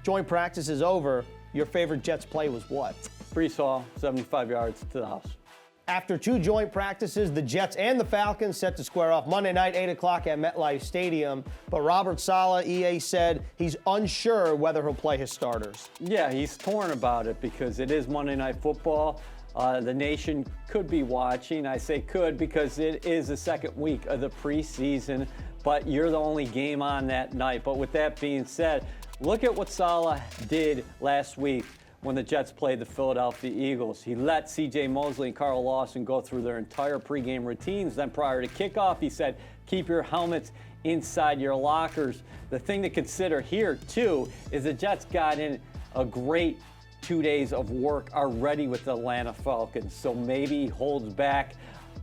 joint practice is over, your favorite Jets play was what? Brees Hall, 75 yards to the house. After 2 joint practices, the Jets and the Falcons set to square off Monday night, 8 o'clock at MetLife Stadium. But Robert Saleh, EA, said he's unsure whether he'll play his starters. Yeah, he's torn about it because it is Monday Night Football. The nation could be watching. I say could because it is the second week of the preseason, but you're the only game on that night. But with that being said, look at what Saleh did last week when the Jets played the Philadelphia Eagles. He let C.J. Mosley and Carl Lawson go through their entire pregame routines. Then prior to kickoff, he said, keep your helmets inside your lockers. The thing to consider here, too, is the Jets got in a great 2 days of work already with the Atlanta Falcons. So maybe he holds back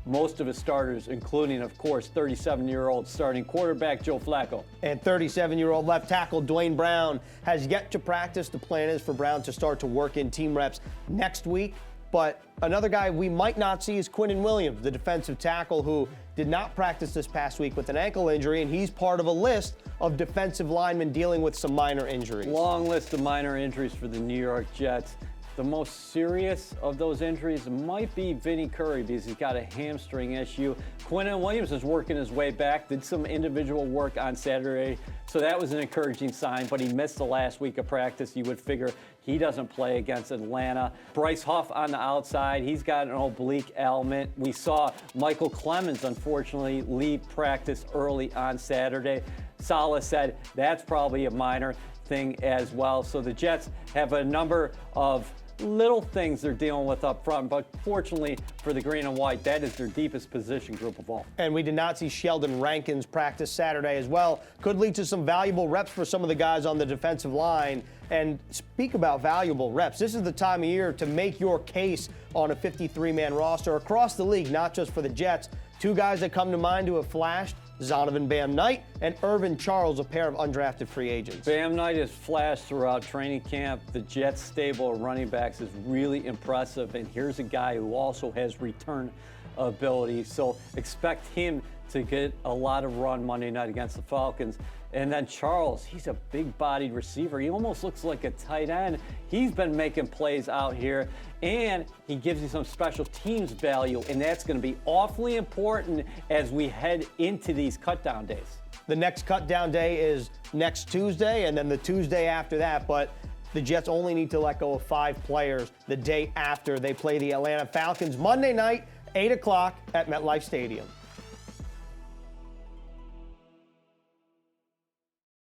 most of his starters, including, of course, 37-year-old starting quarterback Joe Flacco. And 37-year-old left tackle Dwayne Brown has yet to practice. The plan is for Brown to start to work in team reps next week. But another guy we might not see is Quinnen Williams, the defensive tackle who did not practice this past week with an ankle injury, and he's part of a list of defensive linemen dealing with some minor injuries. Long list of minor injuries for the New York Jets. The most serious of those injuries might be Vinny Curry because he's got a hamstring issue. Quinnen Williams is working his way back, did some individual work on Saturday, so that was an encouraging sign, but he missed the last week of practice. You would figure he doesn't play against Atlanta. Bryce Huff on the outside, he's got an oblique ailment. We saw Michael Clemens, unfortunately, leave practice early on Saturday. Saleh said that's probably a minor thing as well. So the Jets have a number of little things they're dealing with up front, but fortunately for the green and white, that is their deepest position group of all. And we did not see Sheldon Rankins practice Saturday as well. Could lead to some valuable reps for some of the guys on the defensive line. And speak about valuable reps. This is the time of year to make your case on a 53-man roster across the league, not just for the Jets. 2 guys that come to mind who have flashed: Zonovan Bam Knight and Irvin Charles, a pair of undrafted free agents. Bam Knight has flashed throughout training camp. The Jets stable of running backs is really impressive, and here's a guy who also has return ability, so expect him to get a lot of run Monday night against the Falcons. And then Charles, he's a big-bodied receiver. He almost looks like a tight end. He's been making plays out here, and he gives you some special teams value, and that's going to be awfully important as we head into these cut-down days. The next cut-down day is next Tuesday, and then the Tuesday after that, but the Jets only need to let go of 5 players the day after they play the Atlanta Falcons Monday night, 8 o'clock at MetLife Stadium.